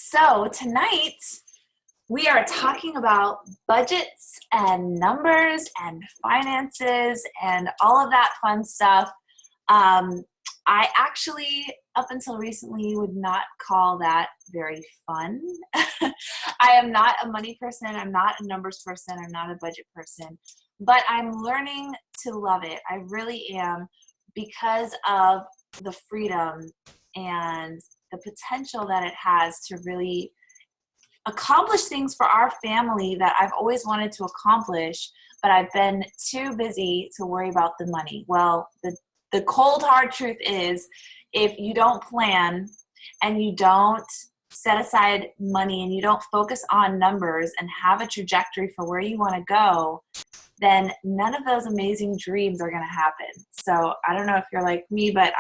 So tonight we are talking about budgets and numbers and finances and all of that fun stuff. I actually, up until recently, would not call that very fun. I am not a money person. I'm not a numbers person. I'm not a budget person. But I'm learning to love it. I really am, because of the freedom and the potential that it has to really accomplish things for our family that I've always wanted to accomplish, but I've been too busy to worry about the money. Well, the cold hard truth is, if you don't plan and you don't set aside money and you don't focus on numbers and have a trajectory for where you want to go, then none of those amazing dreams are going to happen. So I don't know if you're like me, but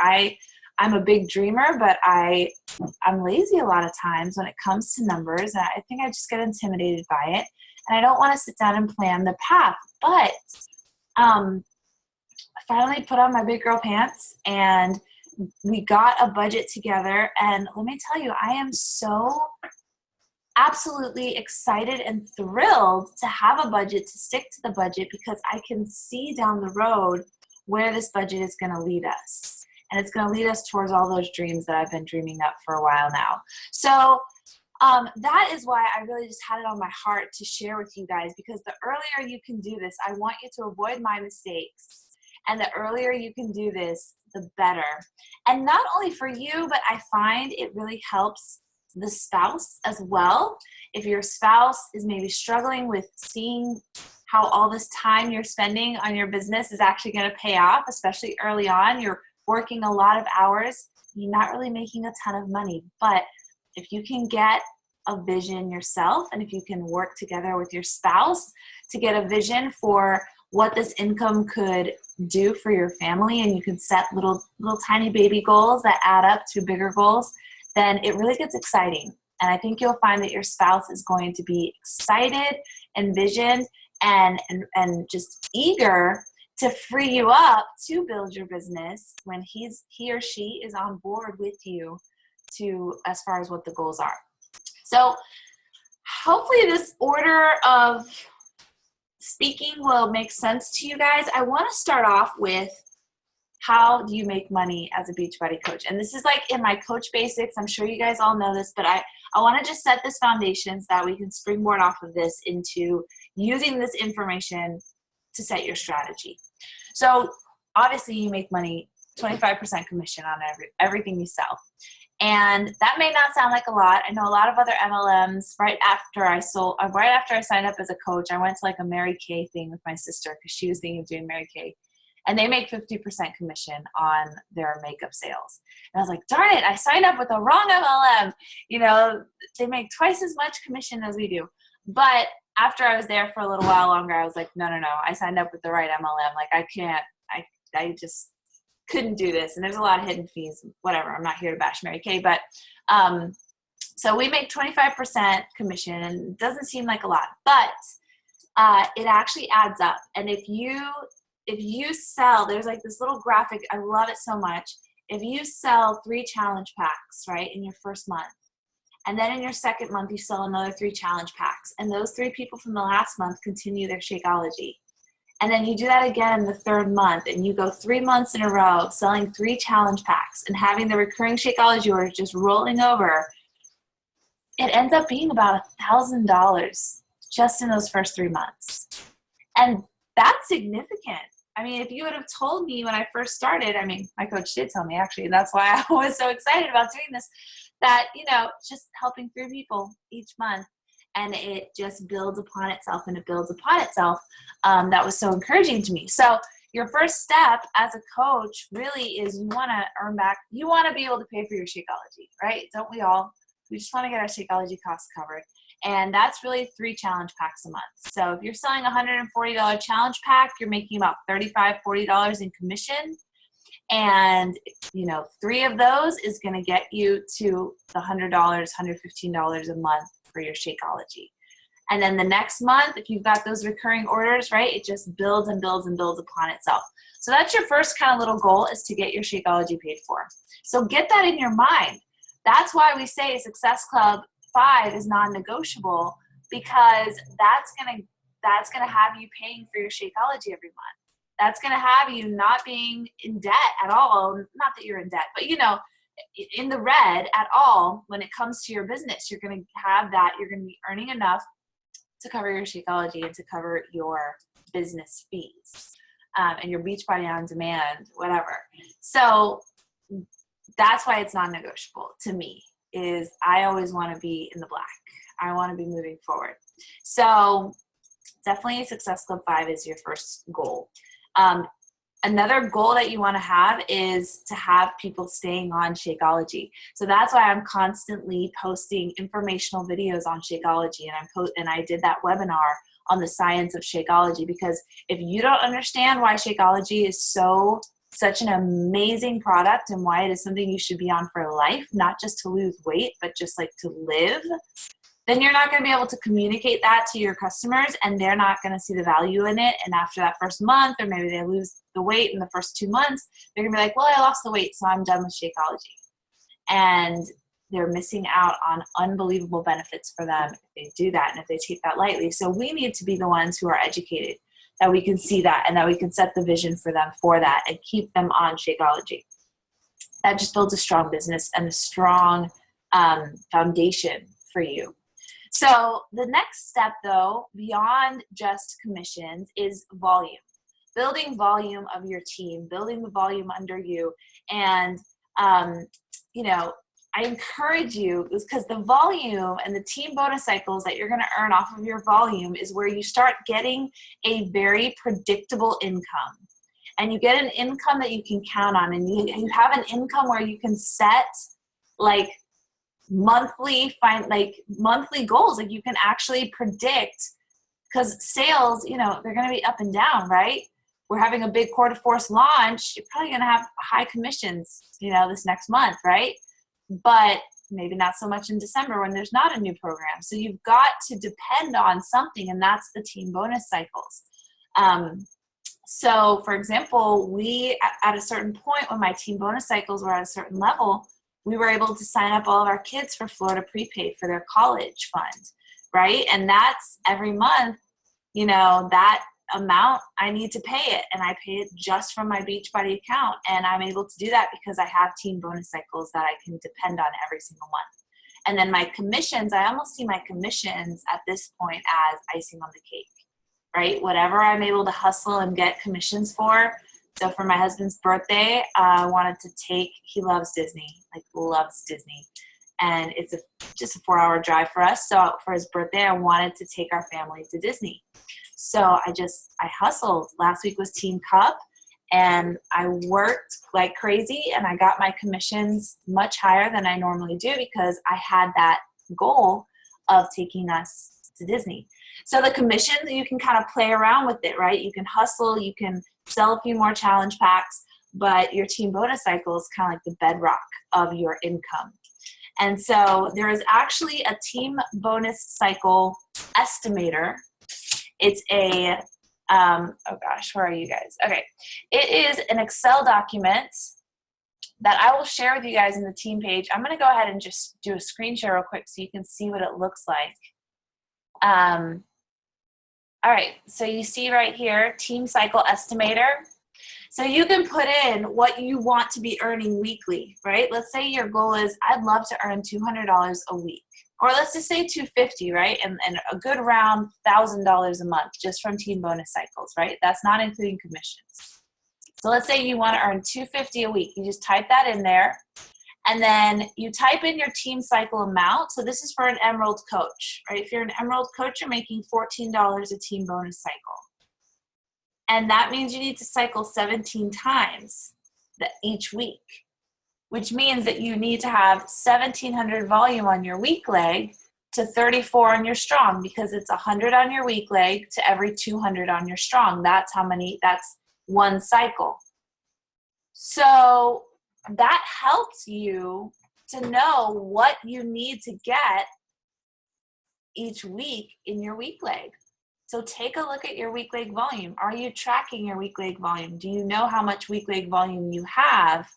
I'm a big dreamer, but I'm lazy a lot of times when it comes to numbers. And I think I just get intimidated by it. And I don't want to sit down and plan the path. But I finally put on my big girl pants and we got a budget together. And let me tell you, I am so absolutely excited and thrilled to have a budget, to stick to the budget, because I can see down the road where this budget is going to lead us. And it's going to lead us towards all those dreams that I've been dreaming up for a while now. So that is why I really just had it on my heart to share with you guys, because the earlier you can do this, I want you to avoid my mistakes. And the earlier you can do this, the better. And not only for you, but I find it really helps the spouse as well. If your spouse is maybe struggling with seeing how all this time you're spending on your business is actually going to pay off, especially early on, you're working a lot of hours, you're not really making a ton of money. But if you can get a vision yourself, and if you can work together with your spouse to get a vision for what this income could do for your family, and you can set little tiny baby goals that add up to bigger goals, then it really gets exciting. And I think you'll find that your spouse is going to be excited, envisioned, and just eager to free you up to build your business when he or she is on board with you to, as far as what the goals are. So hopefully this order of speaking will make sense to you guys. I want to start off with, how do you make money as a Beachbody coach? And this is like in my Coach Basics. I'm sure you guys all know this, but I want to just set this foundation so that we can springboard off of this into using this information to set your strategy. So obviously you make money, 25% commission on everything you sell. And that may not sound like a lot. I know a lot of other MLMs, right after I signed up as a coach, I went to like a Mary Kay thing with my sister because she was thinking of doing Mary Kay. And they make 50% commission on their makeup sales. And I was like, darn it, I signed up with the wrong MLM. You know, they make twice as much commission as we do. But after I was there for a little while longer, I was like, no, I signed up with the right MLM. Like I just couldn't do this. And there's a lot of hidden fees, whatever. I'm not here to bash Mary Kay, but so we make 25% commission, and it doesn't seem like a lot, but it actually adds up. And if you sell, there's like this little graphic, I love it so much. If you sell 3 challenge packs, right, in your first month, and then in your second month, you sell another 3 challenge packs, and those 3 people from the last month continue their Shakeology. And then you do that again in the third month, and you go 3 months in a row selling 3 challenge packs and having the recurring Shakeology orders just rolling over. It ends up being about $1,000 just in those first 3 months. And that's significant. I mean, if you would have told me when I first started, I mean, my coach did tell me actually, and that's why I was so excited about doing this, that, just helping 3 people each month, and it just builds upon itself and it builds upon itself. That was so encouraging to me. So your first step as a coach really is, you want to earn back, you want to be able to pay for your Shakeology, right? Don't we all? We just want to get our Shakeology costs covered. And that's really 3 challenge packs a month. So if you're selling a $140 challenge pack, you're making about $35, $40 in commission. And, 3 of those is going to get you to the $100, $115 a month for your Shakeology. And then the next month, if you've got those recurring orders, right, it just builds and builds and builds upon itself. So that's your first kind of little goal, is to get your Shakeology paid for. So get that in your mind. That's why we say Success Club 5 is non-negotiable because that's gonna have you paying for your Shakeology every month. That's gonna have you not being in debt at all. Not that you're in debt, but you know, in the red at all when it comes to your business. You're gonna have that. You're gonna be earning enough to cover your Shakeology and to cover your business fees and your Beachbody On Demand, whatever. So that's why it's non-negotiable to me. Is I always want to be in the black. I want to be moving forward. So definitely Success Club 5 is your first goal. Another goal that you want to have is to have people staying on Shakeology. So that's why I'm constantly posting informational videos on Shakeology, and I did that webinar on the science of Shakeology, because if you don't understand why Shakeology is such an amazing product and why it is something you should be on for life, not just to lose weight, but just like to live, then you're not going to be able to communicate that to your customers, and they're not going to see the value in it. And after that first month, or maybe they lose the weight in the first 2 months, they're going to be like, well, I lost the weight, so I'm done with Shakeology. And they're missing out on unbelievable benefits for them if they do that and if they take that lightly. So we need to be the ones who are educated, that we can see that and that we can set the vision for them for that and keep them on Shakeology. That just builds a strong business and a strong foundation for you. So the next step, though, beyond just commissions, is volume. Building volume of your team, building the volume under you. And, you know, I encourage you, because the volume and the team bonus cycles that you're going to earn off of your volume is where you start getting a very predictable income. And you get an income that you can count on. And you have an income where you can set like monthly goals. Like you can actually predict, because sales, you know, they're going to be up and down, right? We're having a big quarter force launch. You're probably going to have high commissions, you know, this next month, right? But maybe not so much in December when there's not a new program. So you've got to depend on something, and that's the team bonus cycles. So for example, we, at a certain point when my team bonus cycles were at a certain level, we were able to sign up all of our kids for Florida Prepaid for their college fund, right? And that's every month, you know, that amount, I need to pay it, and I pay it just from my Beachbody account. And I'm able to do that because I have team bonus cycles that I can depend on every single month. And then my commissions, I almost see my commissions at this point as icing on the cake, right? Whatever I'm able to hustle and get commissions for. So for my husband's birthday, I wanted to take, he loves Disney, like loves Disney. And it's just a 4-hour drive for us. So for his birthday, I wanted to take our family to Disney. So I hustled. Last week was Team Cup, and I worked like crazy, and I got my commissions much higher than I normally do because I had that goal of taking us to Disney. So the commissions, you can kind of play around with it, right? You can hustle, you can sell a few more challenge packs, but your team bonus cycle is kind of like the bedrock of your income. And so there is actually a team bonus cycle estimator. It's a, oh gosh, where are you guys? Okay. It is an Excel document that I will share with you guys in the team page. I'm going to go ahead and just do a screen share real quick so you can see what it looks like. All right, so you see right here, team cycle estimator. So you can put in what you want to be earning weekly, right? Let's say your goal is, I'd love to earn $200 a week. Or let's just say $250, right? And a good round $1,000 a month just from team bonus cycles, right? That's not including commissions. So let's say you want to earn $250 a week. You just type that in there. And then you type in your team cycle amount. So this is for an Emerald coach, right? If you're an Emerald coach, you're making $14 a team bonus cycle. And that means you need to cycle 17 times each week, which means that you need to have 1,700 volume on your weak leg to 34 on your strong, because it's 100 on your weak leg to every 200 on your strong. That's one cycle. So that helps you to know what you need to get each week in your weak leg. So take a look at your weak leg volume. Are you tracking your weak leg volume? Do you know how much weak leg volume you have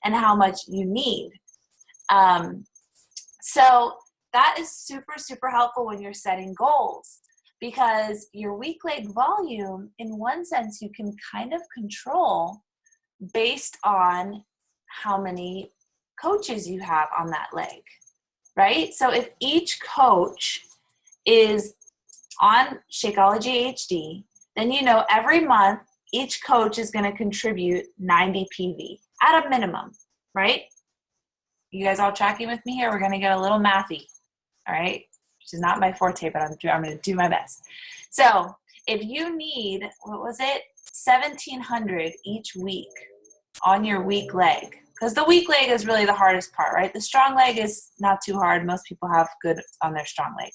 and how much you need? So that is super, super helpful when you're setting goals, because your weak leg volume, in one sense, you can kind of control based on how many coaches you have on that leg, right? So if each coach is on Shakeology HD, then you know every month each coach is going to contribute 90 PV at a minimum, right? You guys all tracking with me here? We're going to get a little mathy, all right? Which is not my forte, but I'm going to do my best. So if you need, what was it? 1,700 each week on your weak leg, because the weak leg is really the hardest part, right? The strong leg is not too hard. Most people have good on their strong leg.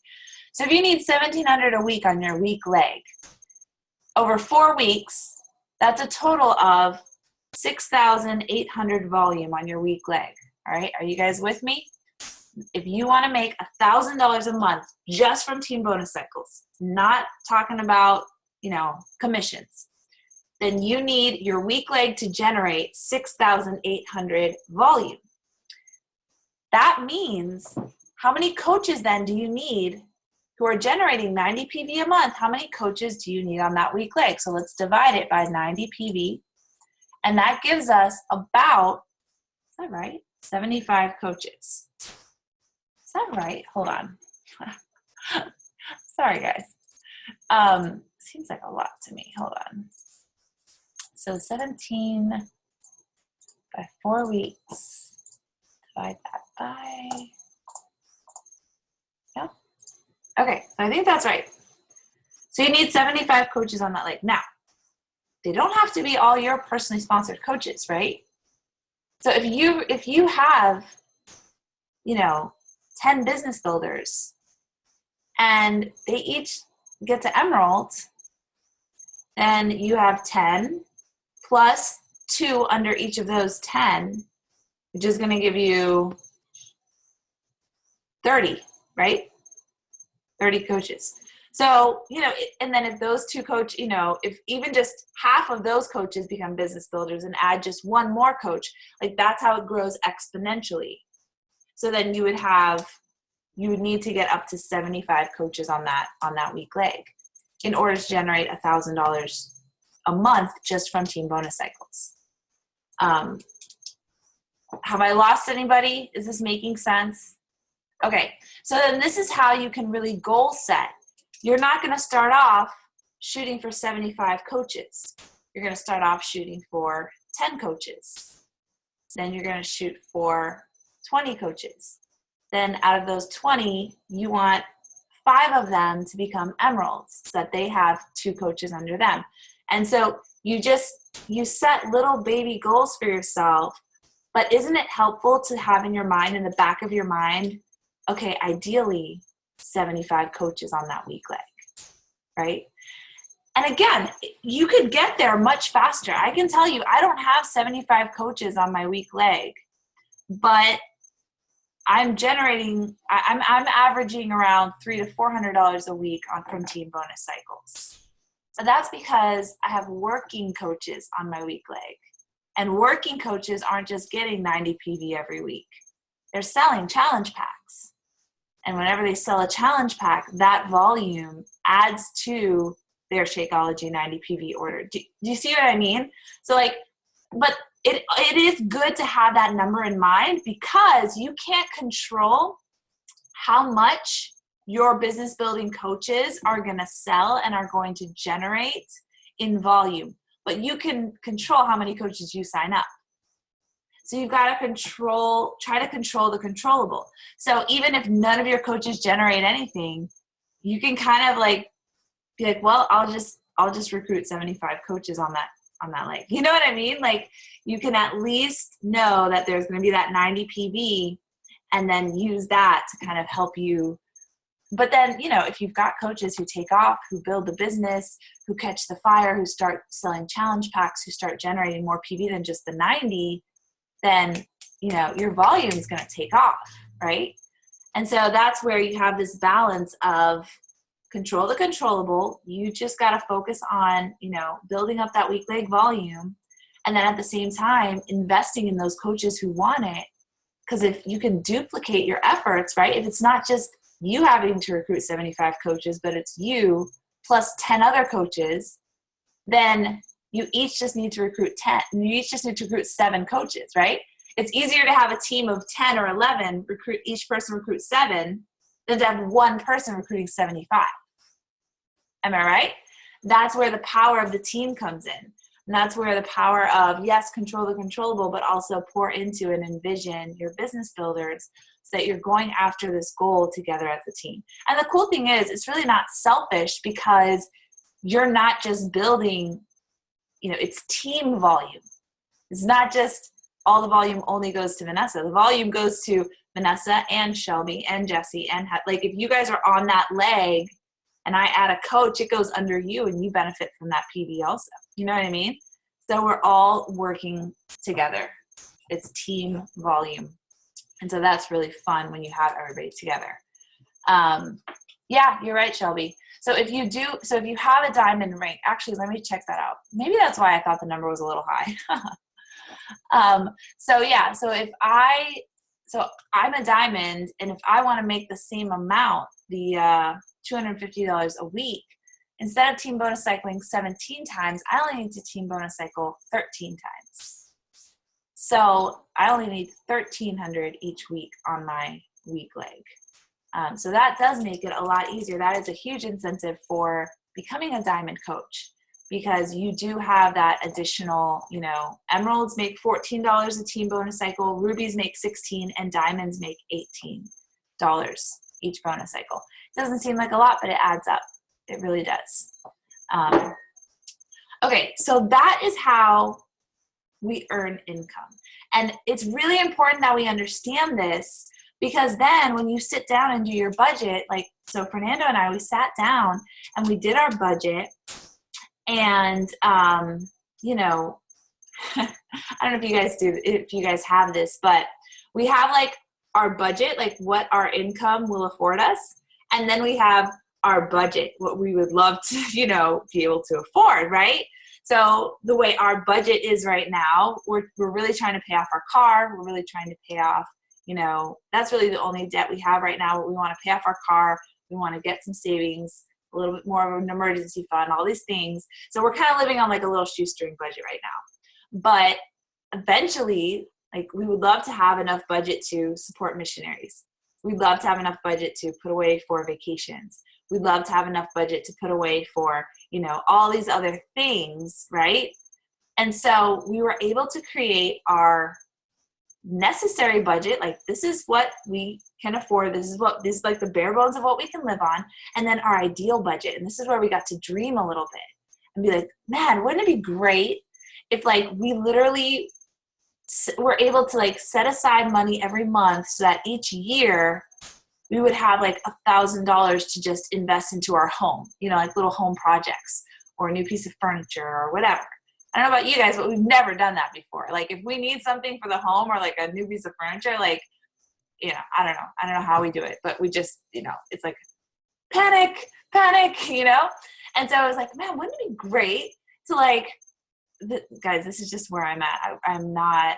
So if you need 1,700 a week on your weak leg, over 4 weeks, that's a total of 6,800 volume on your weak leg. All right, are you guys with me? If you want to make $1,000 a month just from Team Bonus Cycles, not talking about, commissions, then you need your weak leg to generate 6,800 volume. That means, how many coaches then do you need who are generating 90 PV a month? How many coaches do you need on that weak leg? So let's divide it by 90 PV. And that gives us about, is that right? 75 coaches. Is that right? Hold on. Sorry, guys. Seems like a lot to me. Hold on. So 17 by 4 weeks. Divide that by, yeah. Okay, I think that's right. So you need 75 coaches on that leg. Now, they don't have to be all your personally sponsored coaches, right? So if you have, 10 business builders and they each get to Emerald, then you have 10 plus 2 under each of those 10, which is going to give you 30, right? 30 coaches. So, and then if those two if even just half of those coaches become business builders and add just one more coach, like that's how it grows exponentially. So then you would need to get up to 75 coaches on that weak leg in order to generate $1,000 a month just from Team Bonus Cycles. Have I lost anybody? Is this making sense? Okay, so then this is how you can really goal set. You're not going to start off shooting for 75 coaches. You're going to start off shooting for 10 coaches. Then you're going to shoot for 20 coaches. Then out of those 20, you want 5 of them to become Emeralds so that they have 2 coaches under them. And so you set little baby goals for yourself, but isn't it helpful to have in your mind, in the back of your mind, okay, ideally 75 coaches on that weak leg, right? And again, you could get there much faster. I can tell you, I don't have 75 coaches on my weak leg, but I'm averaging around $300 to $400 a week from Team Bonus Cycles. But that's because I have working coaches on my weak leg. And working coaches aren't just getting 90 PV every week. They're selling challenge packs. And whenever they sell a challenge pack, that volume adds to their Shakeology 90 PV order. Do you see what I mean? So but it is good to have that number in mind, because you can't control how much your business building coaches are going to sell and are going to generate in volume. But you can control how many coaches you sign up. So you've got to try to control the controllable. So even if none of your coaches generate anything, you can kind of be like, well, I'll just recruit 75 coaches on that leg. You know what I mean? You can at least know that there's going to be that 90 PV, and then use that to kind of help you. But then, if you've got coaches who take off, who build the business, who catch the fire, who start selling challenge packs, who start generating more PV than just the 90, then, your volume is going to take off, right? And so that's where you have this balance of control the controllable. You just got to focus on, building up that weak leg volume. And then at the same time, investing in those coaches who want it, Because if you can duplicate your efforts, right? If it's not just you having to recruit 75 coaches, but it's you plus 10 other coaches, then you each just need to recruit 10. You each just need to recruit 7 coaches, right? It's easier to have a team of 10 or 11 recruit, each person recruit 7, than to have one person recruiting 75. Am I right? That's where the power of the team comes in. And that's where the power of, yes, control the controllable, but also pour into and envision your business builders so that you're going after this goal together as a team. And the cool thing is, it's really not selfish because you're not just building, it's team volume. It's not just all the volume only goes to Vanessa. The volume goes to Vanessa and Shelby and Jesse. And like, if you guys are on that leg and I add a coach, it goes under you and you benefit from that PD also. You know what I mean? So we're all working together. It's team volume. And so that's really fun when you have everybody together. Yeah, you're right, Shelby. So if you have a diamond rank, actually, let me check that out. Maybe that's why I thought the number was a little high. So I'm a diamond, and if I want to make the same amount, the $250 a week, instead of team bonus cycling 17 times, I only need to team bonus cycle 13 times. So I only need $1,300 each week on my week leg. So that does make it a lot easier. That is a huge incentive for becoming a diamond coach, because you do have that additional, emeralds make $14 a team bonus cycle, rubies make $16, and diamonds make $18 each bonus cycle. It doesn't seem like a lot, but it adds up. It really does. Okay, so that is how we earn income. And it's really important that we understand this, because then when you sit down and do your budget, so Fernando and I, we sat down and we did our budget, and, I don't know if you guys have this, but we have our budget, what our income will afford us. And then we have our budget, what we would love to, be able to afford, right? So the way our budget is right now, we're really trying to pay off our car. We're really trying to pay off, that's really the only debt we have right now. We want to pay off our car. We want to get some savings, a little bit more of an emergency fund, all these things. So we're kind of living on a little shoestring budget right now. But eventually, we would love to have enough budget to support missionaries. We'd love to have enough budget to put away for vacations. We'd love to have enough budget to put away for, all these other things, right? And so we were able to create our necessary budget. This is what we can afford. This is the bare bones of what we can live on. And then our ideal budget. And this is where we got to dream a little bit and be like, man, wouldn't it be great if we literally were able to set aside money every month so that each year we would have $1,000 to just invest into our home, little home projects or a new piece of furniture or whatever. I don't know about you guys, but we've never done that before. If we need something for the home or a new piece of furniture, I don't know. I don't know how we do it, but we just, it's panic. And so I was like, man, wouldn't it be great to guys, this is just where I'm at. I'm not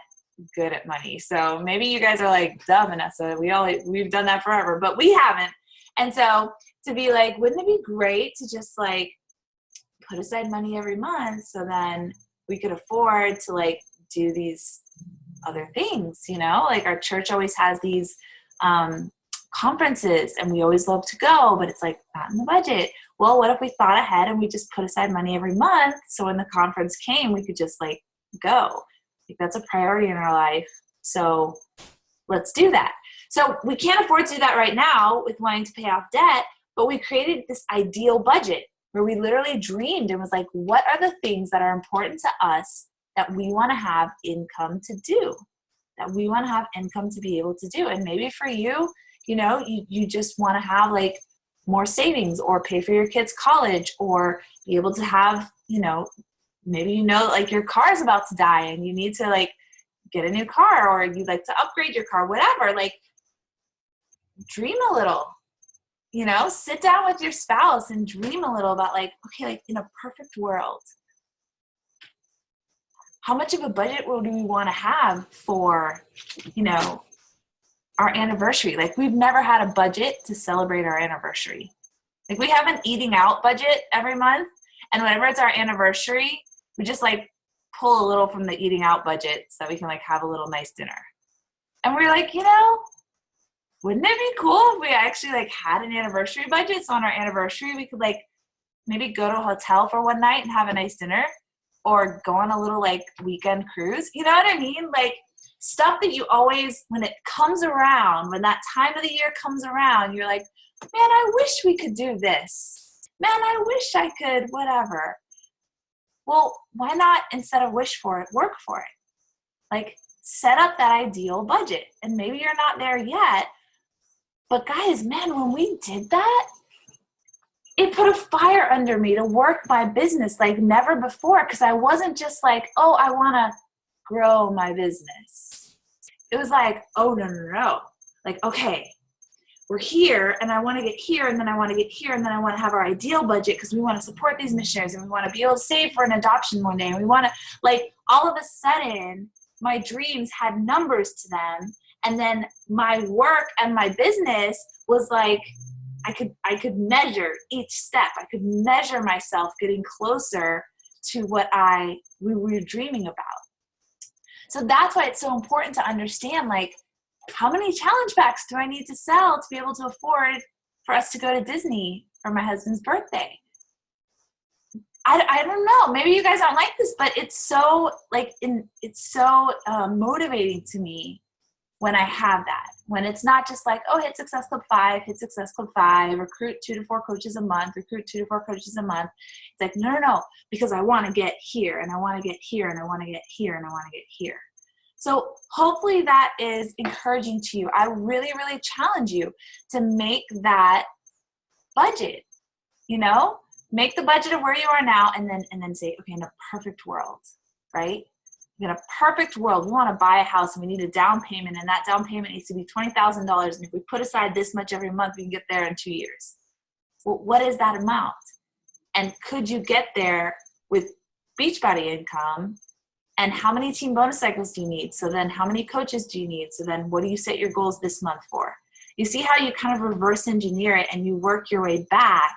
good at money. So maybe you guys are duh, Vanessa, we've done that forever, but we haven't. And so to be wouldn't it be great to just put aside money every month so then we could afford to do these other things, our church always has these conferences and we always love to go, but it's not in the budget. Well, what if we thought ahead and we just put aside money every month so when the conference came, we could just go. That's a priority in our life. So let's do that. So we can't afford to do that right now with wanting to pay off debt, but we created this ideal budget where we literally dreamed and was what are the things that are important to us that we want to have income to do, that we want to have income to be able to do? And maybe for you, you just want to have more savings or pay for your kids' college or be able to have, maybe your car is about to die and you need to get a new car, or you'd like to upgrade your car, whatever. Dream a little, sit down with your spouse and dream a little about okay, in a perfect world, how much of a budget would we want to have for, our anniversary. Like, we've never had a budget to celebrate our anniversary. Like, we have an eating out budget every month, and whenever it's our anniversary, we just like pull a little from the eating out budget so that we can like have a little nice dinner. And we're like, wouldn't it be cool if we actually like had an anniversary budget? So on our anniversary, we could like maybe go to a hotel for one night and have a nice dinner, or go on a little like weekend cruise. You know what I mean? Like, stuff that you always, when it comes around, when that time of the year comes around, you're like, man, I wish we could do this. Man, I wish I could, whatever. Well, why not, instead of wish for it, work for it? Like, set up that ideal budget. And maybe you're not there yet, but guys, man, when we did that, it put a fire under me to work my business like never before, because I wasn't just like, oh, I want to grow my business. It was like, oh, no. Like, okay, we're here, and I want to get here, and then I want to get here, and then I want to have our ideal budget because we want to support these missionaries, and we want to be able to save for an adoption one day, and we want to, like, all of a sudden, my dreams had numbers to them, and then my work and my business was like, I could measure each step. I could measure myself getting closer to what we were dreaming about. So that's why it's so important to understand, like, how many challenge packs do I need to sell to be able to afford for us to go to Disney for my husband's birthday? I don't know. Maybe you guys aren't like this, but it's so motivating to me when I have that. When it's not just like, oh, hit Success Club 5, recruit 2 to 4 coaches a month, recruit 2 to 4 coaches a month. It's like, no, because I want to get here, and I want to get here, and I want to get here, and I want to get here. So hopefully that is encouraging to you. I really, really challenge you to make that budget, make the budget of where you are now, and then say, okay, in a perfect world, right? In a perfect world, we want to buy a house and we need a down payment, and that down payment needs to be $20,000. And if we put aside this much every month, we can get there in 2 years. Well, what is that amount? And could you get there with Beachbody income? And how many team bonus cycles do you need? So then how many coaches do you need? So then what do you set your goals this month for? You see how you kind of reverse engineer it, and you work your way back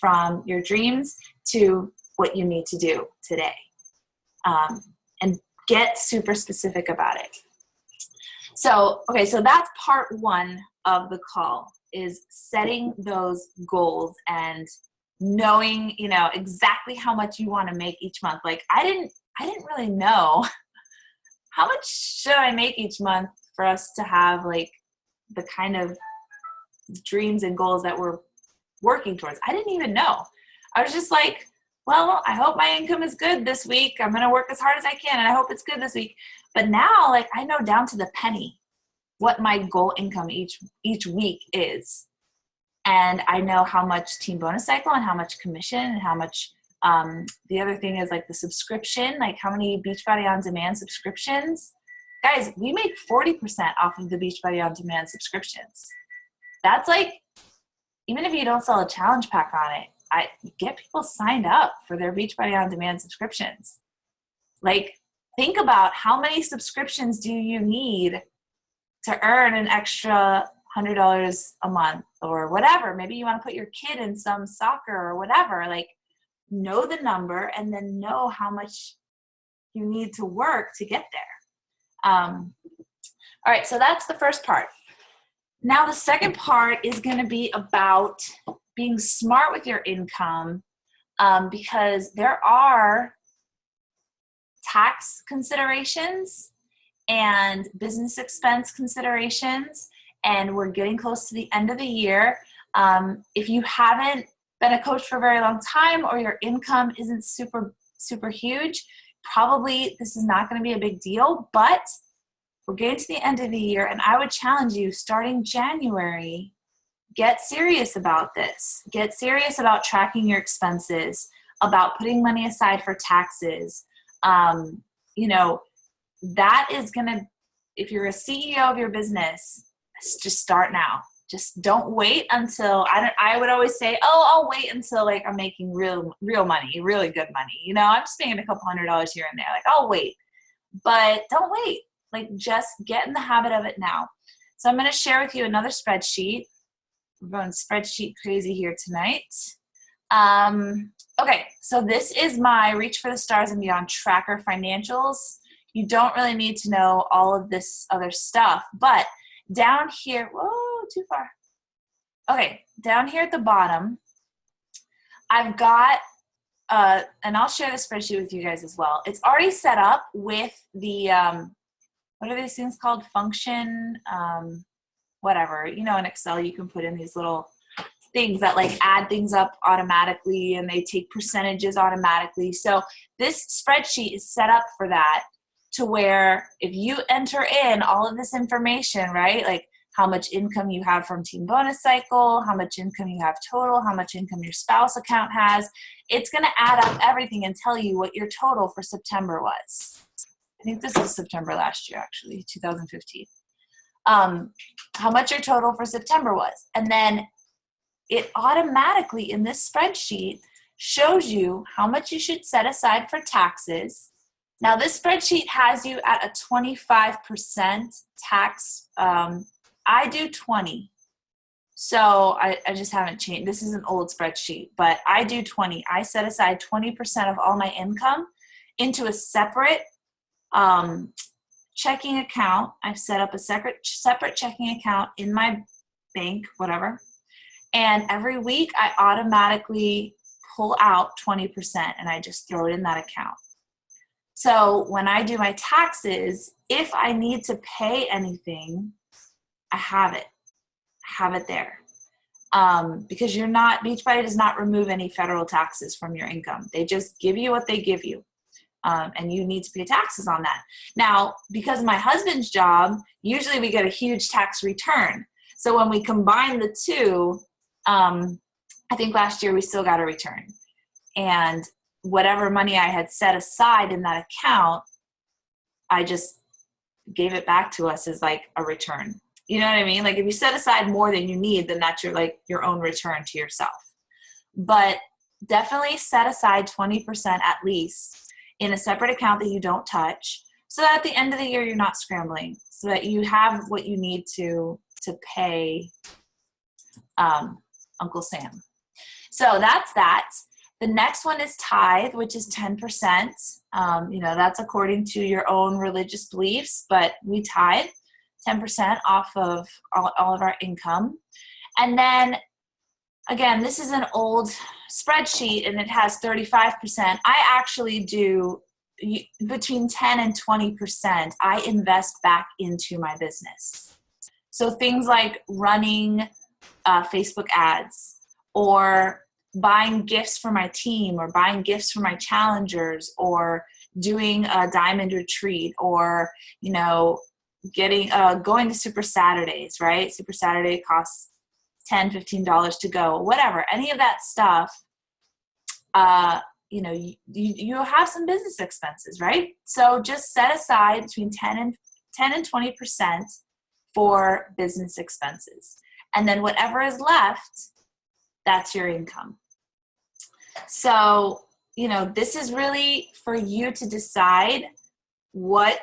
from your dreams to what you need to do today. And get super specific about it. So that's part one of the call, is setting those goals and knowing, exactly how much you want to make each month. Like, I didn't really know how much should I make each month for us to have like the kind of dreams and goals that we're working towards. I didn't even know. I was just like, well, I hope my income is good this week. I'm going to work as hard as I can, and I hope it's good this week. But now, like, I know down to the penny what my goal income each week is. And I know how much team bonus cycle and how much commission and how much the other thing is like the subscription, like how many Beachbody On Demand subscriptions. Guys, we make 40% off of the Beachbody On Demand subscriptions. That's like, even if you don't sell a challenge pack on it, I get people signed up for their Beachbody On Demand subscriptions. Like, think about how many subscriptions do you need to earn an extra $100 a month or whatever. Maybe you want to put your kid in some soccer or whatever. Like, know the number and then know how much you need to work to get there. All right, so that's the first part. Now the second part is going to be about being smart with your income, because there are tax considerations and business expense considerations, and we're getting close to the end of the year. If you haven't been a coach for a very long time, or your income isn't super, super huge, probably this is not going to be a big deal, but we're getting to the end of the year, and I would challenge you, starting January, get serious about this. Get serious about tracking your expenses, about putting money aside for taxes. That is going to, if you're a CEO of your business, just start now. Just don't wait until, I would always say, I'll wait until like I'm making real money, really good money. I'm just making a couple $100 here and there. Like, I'll wait, but don't wait. Like, just get in the habit of it now. So I'm going to share with you another spreadsheet. We're going spreadsheet crazy here tonight. Okay, so this is my Reach for the Stars and Beyond tracker financials. You don't really need to know all of this other stuff, but down here, whoa, too far. Okay, down here at the bottom, I've got, and I'll share the spreadsheet with you guys as well. It's already set up with the, what are these things called? Function, whatever. You know, in Excel, you can put in these little things that like add things up automatically and they take percentages automatically. So this spreadsheet is set up for that, to where if you enter in all of this information, right, like how much income you have from Team Bonus Cycle, how much income you have total, how much income your spouse account has, it's going to add up everything and tell you what your total for September was. I think this is September last year, actually, 2015. How much your total for September was. And then it automatically in this spreadsheet shows you how much you should set aside for taxes. Now this spreadsheet has you at a 25% tax. I do 20. So I just haven't changed. This is an old spreadsheet, but I do 20. I set aside 20% of all my income into a separate checking account. I've set up a separate checking account in my bank, whatever. And every week I automatically pull out 20% and I just throw it in that account. So when I do my taxes, if I need to pay anything, I have it there. Because Beachbody does not remove any federal taxes from your income. They just give you what they give you. And you need to pay taxes on that. Now, because of my husband's job, usually we get a huge tax return. So when we combine the two, I think last year we still got a return. And whatever money I had set aside in that account, I just gave it back to us as like a return. You know what I mean? Like if you set aside more than you need, then that's your own return to yourself. But definitely set aside 20% at least in a separate account that you don't touch, so that at the end of the year you're not scrambling, so that you have what you need to pay Uncle Sam. So that's that. The next one is tithe, which is 10%. That's according to your own religious beliefs, but we tithe 10% off of all of our income. And then, again, this is an old spreadsheet and it has 35%. I actually do between 10 and 20%. I invest back into my business. So things like running Facebook ads, or buying gifts for my team, or buying gifts for my challengers, or doing a diamond retreat, or going to Super Saturdays, right? Super Saturday costs $10, $15 to go, whatever. Any of that stuff, you have some business expenses, right? So just set aside between 10 and 20% for business expenses. And then whatever is left, that's your income. So, this is really for you to decide what,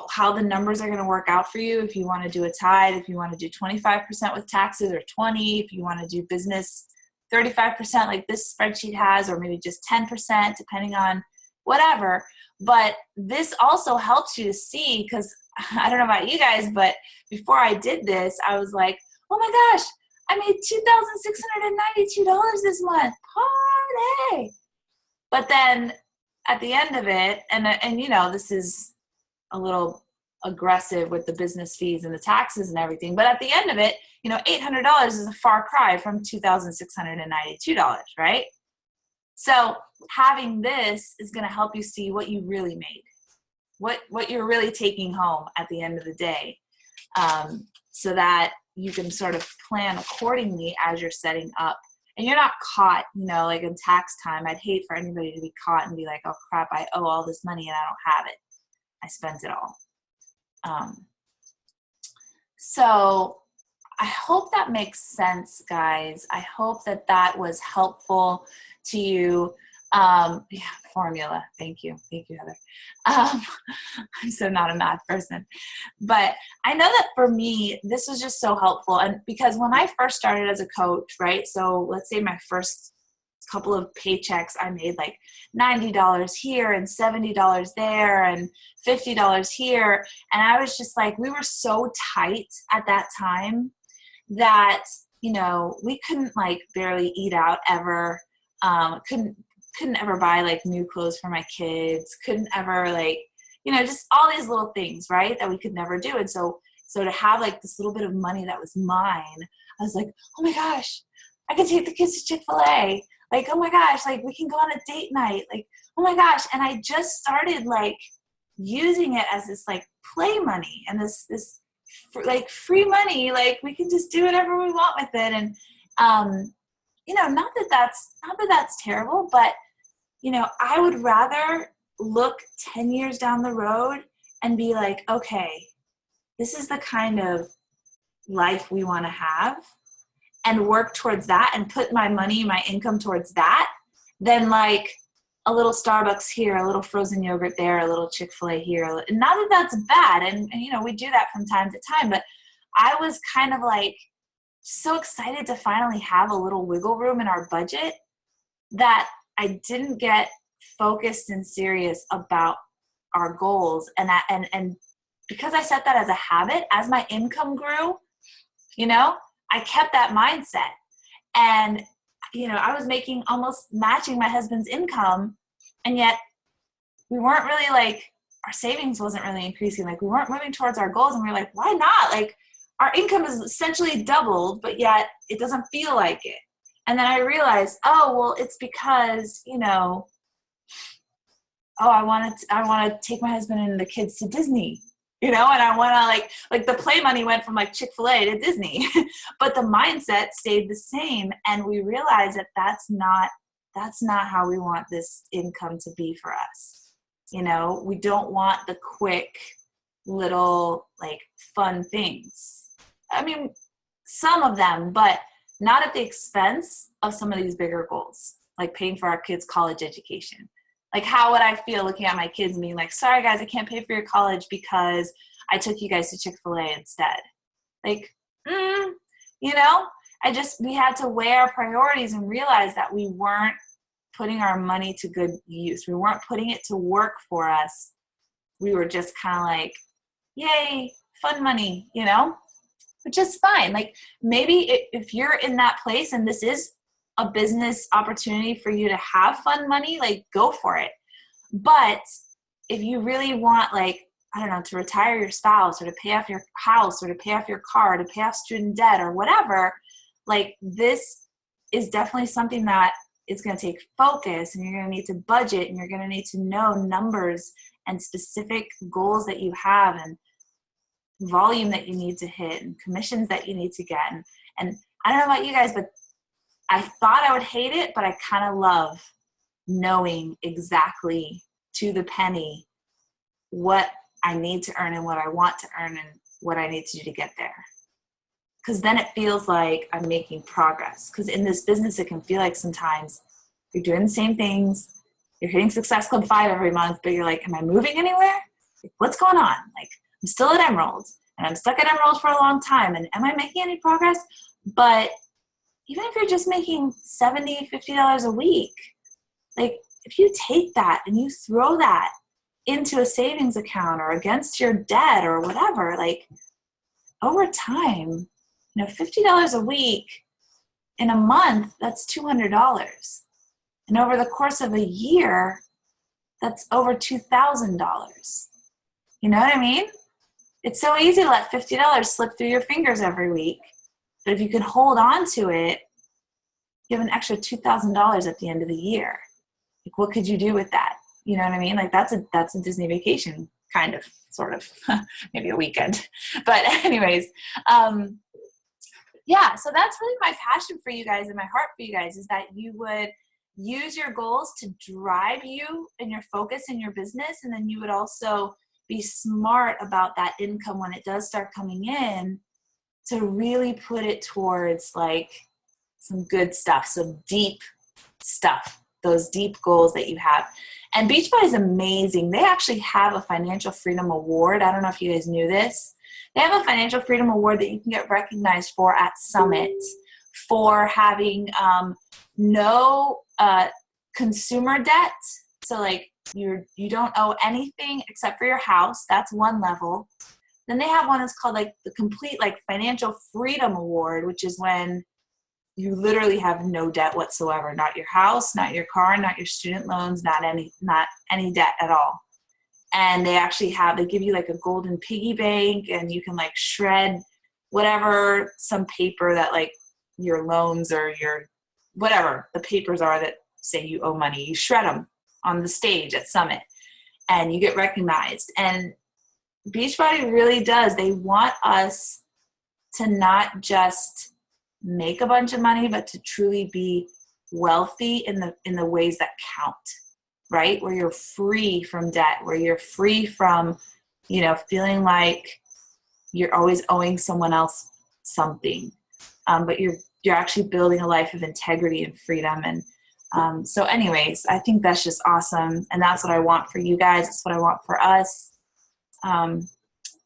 how the numbers are going to work out for you. If you want to do a tithe, if you want to do 25% with taxes, or 20, if you want to do business 35% like this spreadsheet has, or maybe just 10%, depending on whatever. But this also helps you to see, because I don't know about you guys, but before I did this, I was like, oh my gosh, I made $2,692 this month. Party! But then at the end of it, and this is a little aggressive with the business fees and the taxes and everything, but at the end of it, $800 is a far cry from $2,692, right? So having this is going to help you see what you really made, what you're really taking home at the end of the day, so that you can sort of plan accordingly as you're setting up. And you're not caught, like in tax time. I'd hate for anybody to be caught and be like, oh crap, I owe all this money and I don't have it. I spent it all. So I hope that makes sense, guys. I hope that was helpful to you. Yeah, formula. Thank you, Heather. I'm so not a math person, but I know that for me, this was just so helpful. And because when I first started as a coach, right? So let's say my first couple of paychecks, I made like $90 here and $70 there and $50 here. And I was just like, we were so tight at that time that, you know, we couldn't like barely eat out ever. Couldn't ever buy like new clothes for my kids. Couldn't ever like, you know, just all these little things, right, that we could never do. And so to have like this little bit of money that was mine, I was like, oh my gosh, I could take the kids to Chick-fil-A. Like, oh my gosh, like we can go on a date night. Like, oh my gosh. And I just started like using it as this like play money and this like free money. Like we can just do whatever we want with it. And, you know, not that that's terrible, but you know, I would rather look 10 years down the road and be like, okay, this is the kind of life we want to have, and work towards that and put my money, my income towards that, than like a little Starbucks here, a little frozen yogurt there, a little Chick-fil-A here. Not that that's bad. And you know, we do that from time to time, but I was kind of like so excited to finally have a little wiggle room in our budget that I didn't get focused and serious about our goals. And because I set that as a habit, as my income grew, you know, I kept that mindset. And, you know, I was making almost matching my husband's income, and yet we weren't really like, our savings wasn't really increasing. Like we weren't moving towards our goals, and we were like, why not? Like our income is essentially doubled, but yet it doesn't feel like it. And then I realized, oh, well, it's because, you know, oh, I want to take my husband and the kids to Disney, you know, and I want to like the play money went from like Chick-fil-A to Disney, but the mindset stayed the same. And we realized that that's not how we want this income to be for us. You know, we don't want the quick little like fun things. I mean, some of them, but not at the expense of some of these bigger goals, like paying for our kids' college education. Like, how would I feel looking at my kids and being like, sorry guys, I can't pay for your college because I took you guys to Chick-fil-A instead. Like, you know, we had to weigh our priorities and realize that we weren't putting our money to good use. We weren't putting it to work for us. We were just kind of like, yay, fun money, you know? Which is fine. Like maybe if you're in that place and this is a business opportunity for you to have fun money, like go for it. But if you really want, like, I don't know, to retire your spouse or to pay off your house or to pay off your car or to pay off student debt or whatever, like this is definitely something that is going to take focus, and you're going to need to budget, and you're going to need to know numbers and specific goals that you have and volume that you need to hit and commissions that you need to get. And I don't know about you guys, but I thought I would hate it, but I kind of love knowing exactly to the penny what I need to earn and what I want to earn and what I need to do to get there. Because then it feels like I'm making progress. Because in this business, it can feel like sometimes you're doing the same things, you're hitting Success Club 5 every month, but you're like, am I moving anywhere? Like, what's going on? Like, I'm still at Emeralds, and I'm stuck at Emeralds for a long time, and am I making any progress? But even if you're just making $70, $50 a week, like if you take that and you throw that into a savings account or against your debt or whatever, like over time, you know, $50 a week in a month, that's $200. And over the course of a year, that's over $2,000. You know what I mean? It's so easy to let $50 slip through your fingers every week. But if you can hold on to it, you have an extra $2,000 at the end of the year. Like, what could you do with that? You know what I mean? Like, that's a Disney vacation, kind of, sort of, maybe a weekend. But anyways, yeah, so that's really my passion for you guys and my heart for you guys, is that you would use your goals to drive you and your focus in your business. And then you would also be smart about that income when it does start coming in, to really put it towards like some good stuff, some deep stuff those deep goals that you have. And Beachbody is amazing. They actually have a Financial Freedom Award. I don't know if you guys knew this. They have a Financial Freedom Award that you can get recognized for at Summit for having no consumer debt. So like you don't owe anything except for your house. That's one level. Then they have one that's called like the Complete like Financial Freedom Award, which is when you literally have no debt whatsoever. Not your house, not your car, not your student loans, not any debt at all. And they give you like a golden piggy bank, and you can like shred whatever, some paper that like your loans or your whatever the papers are that say you owe money. You shred them on the stage at Summit and you get recognized. And Beachbody really does. They want us to not just make a bunch of money, but to truly be wealthy in the ways that count, right? Where you're free from debt, where you're free from, feeling like you're always owing someone else something, but you're actually building a life of integrity and freedom. And so anyways, I think that's just awesome. And that's what I want for you guys. That's what I want for us.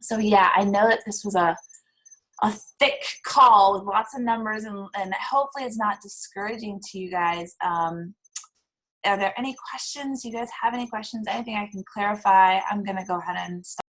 So yeah, I know that this was a thick call with lots of numbers, and hopefully it's not discouraging to you guys. Are there any questions? You guys have any questions? Anything I can clarify? I'm going to go ahead and start.